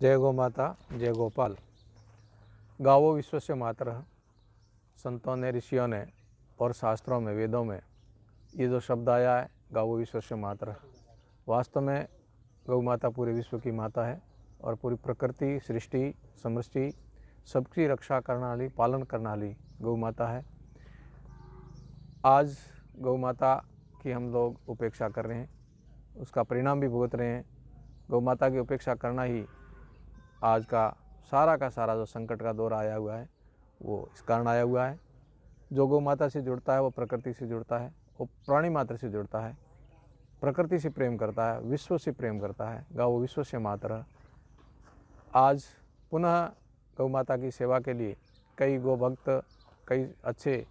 जय गौ माता, जय गोपाल। गावो विश्वस्य मातरः। संतों ने, ऋषियों ने और शास्त्रों में, वेदों में ये जो शब्द आया है, गावो विश्वस्य मातरः, वास्तव में गौ माता पूरे विश्व की माता है और पूरी प्रकृति, सृष्टि, समष्टि सबकी रक्षा करने वाली, पालन करने वाली गौ माता है। आज गौ माता की हम लोग उपेक्षा कर रहे हैं, उसका परिणाम भी भुगत रहे हैं। गौ माता की उपेक्षा करना ही आज का सारा जो संकट का दौर आया हुआ है वो इस कारण आया हुआ है। जो गौ माता से जुड़ता है वो प्रकृति से जुड़ता है, वो प्राणी मात्र से जुड़ता है, प्रकृति से प्रेम करता है, विश्व से प्रेम करता है। गावो विश्व से मातरः। आज पुनः गौ माता की सेवा के लिए कई गौ भक्त, कई अच्छे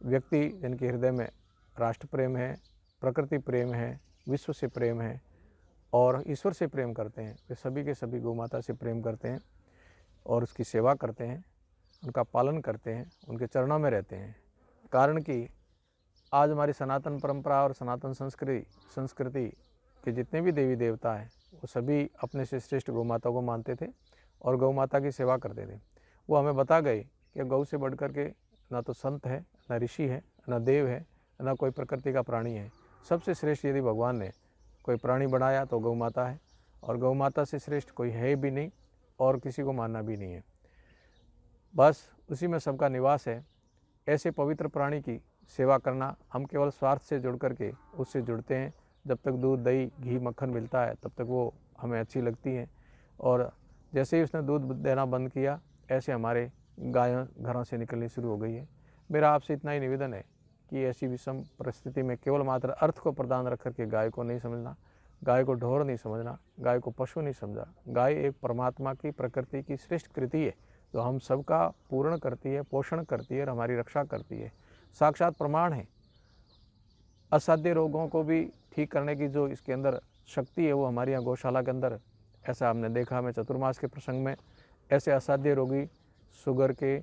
व्यक्ति जिनके हृदय में राष्ट्र प्रेम है, प्रकृति प्रेम है, विश्व से प्रेम है और ईश्वर से प्रेम करते हैं, वे सभी के सभी गौ माता से प्रेम करते हैं और उसकी सेवा करते हैं, उनका पालन करते हैं, उनके चरणों में रहते हैं। कारण कि आज हमारी सनातन परंपरा और सनातन संस्कृति के जितने भी देवी देवता हैं वो सभी अपने से श्रेष्ठ गौ माता को मानते थे और गौ माता की सेवा करते थे। वो हमें बता गए कि गौ से बढ़ कर के ना तो संत है, ना ऋषि है, ना देव है, ना कोई प्रकृति का प्राणी है। सबसे श्रेष्ठ यदि भगवान ने कोई प्राणी बनाया तो गौ माता है और गौ माता से श्रेष्ठ कोई है भी नहीं और किसी को मानना भी नहीं है। बस उसी में सबका निवास है। ऐसे पवित्र प्राणी की सेवा करना, हम केवल स्वार्थ से जुड़ करके उससे जुड़ते हैं। जब तक दूध, दही, घी, मक्खन मिलता है तब तक वो हमें अच्छी लगती हैं और जैसे ही उसने दूध देना बंद किया ऐसे हमारे गायें घरों से निकलनी शुरू हो गई है। मेरा आपसे इतना ही निवेदन है कि ऐसी विषम परिस्थिति में केवल मात्र अर्थ को प्रदान रख करके गाय को नहीं समझना, गाय को ढोर नहीं समझना, गाय को पशु नहीं समझा। गाय एक परमात्मा की, प्रकृति की श्रेष्ठ कृति है जो हम सबका पूर्ण करती है, पोषण करती है और हमारी रक्षा करती है। साक्षात प्रमाण है। असाध्य रोगों को भी ठीक करने की जो इसके अंदर शक्ति है वो हमारी यहाँ गौशाला के अंदर, ऐसा हमने देखा। हमें चतुर्मास के प्रसंग में ऐसे असाध्य रोगी, शुगर के,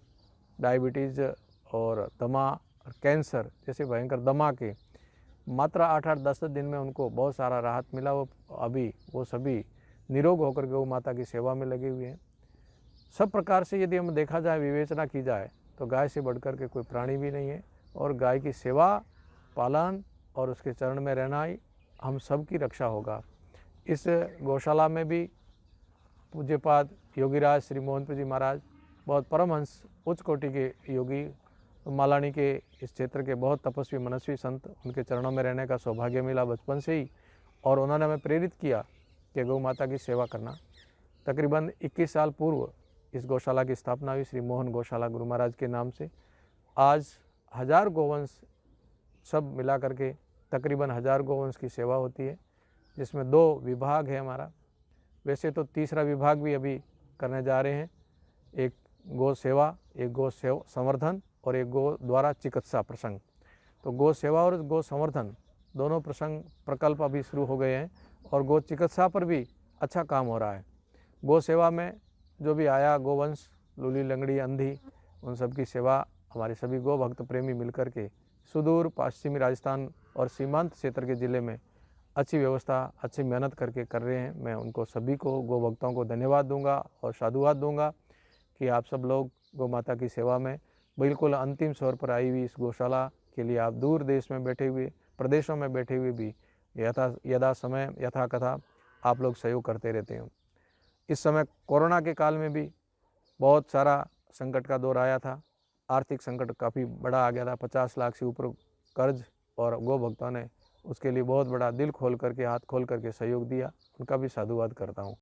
डायबिटीज़ और दमा और कैंसर जैसे भयंकर दमा के, मात्र 8-8, 10 दिन में उनको बहुत सारा राहत मिला। वो सभी निरोग होकर गौ माता की सेवा में लगे हुए हैं। सब प्रकार से यदि हम देखा जाए, विवेचना की जाए तो गाय से बढ़कर के कोई प्राणी भी नहीं है और गाय की सेवा, पालन और उसके चरण में रहना ही हम सब की रक्षा होगा। इस गौशाला में भी पूज्यपाद योगीराज श्री मोहनपुर जी महाराज, बहुत परमहंस उच्च कोटि के योगी, मालानी के इस क्षेत्र के बहुत तपस्वी मनस्वी संत, उनके चरणों में रहने का सौभाग्य मिला बचपन से ही और उन्होंने हमें प्रेरित किया कि गौ माता की सेवा करना। तकरीबन 21 साल पूर्व इस गौशाला की स्थापना हुई श्री मोहन गौशाला गुरु महाराज के नाम से। आज 1000 गोवंश सब मिला करके तकरीबन 1000 गोवंश की सेवा होती है, जिसमें 2 विभाग है हमारा। वैसे तो तीसरा विभाग भी अभी करने जा रहे हैं, एक गौ सेवा, एक गौ संवर्धन और एक गौ द्वारा चिकित्सा प्रसंग। तो गौ सेवा और गौ संवर्धन दोनों प्रकल्प अभी शुरू हो गए हैं और गौ चिकित्सा पर भी अच्छा काम हो रहा है। गौ सेवा में जो भी आया गोवंश, लूली, लंगड़ी, अंधी, उन सब की सेवा हमारे सभी गौ भक्त प्रेमी मिलकर के सुदूर पश्चिमी राजस्थान और सीमांत क्षेत्र के ज़िले में अच्छी व्यवस्था, अच्छी मेहनत करके कर रहे हैं। मैं उनको सभी को, गौ भक्तों को धन्यवाद दूंगा और साधुवाद दूंगा कि आप सब लोग गौ माता की सेवा में बिल्कुल अंतिम छोर पर आई हुई इस गौशाला के लिए आप दूर देश में बैठे हुए, प्रदेशों में बैठे हुए भी यथा समय यथा कथा आप लोग सहयोग करते रहते हैं। इस समय कोरोना के काल में भी बहुत सारा संकट का दौर आया था, आर्थिक संकट काफ़ी बड़ा आ गया था, 50 लाख से ऊपर कर्ज, और गौ भक्तों ने उसके लिए बहुत बड़ा दिल खोल करके, हाथ खोल करके सहयोग दिया। उनका भी साधुवाद करता हूँ।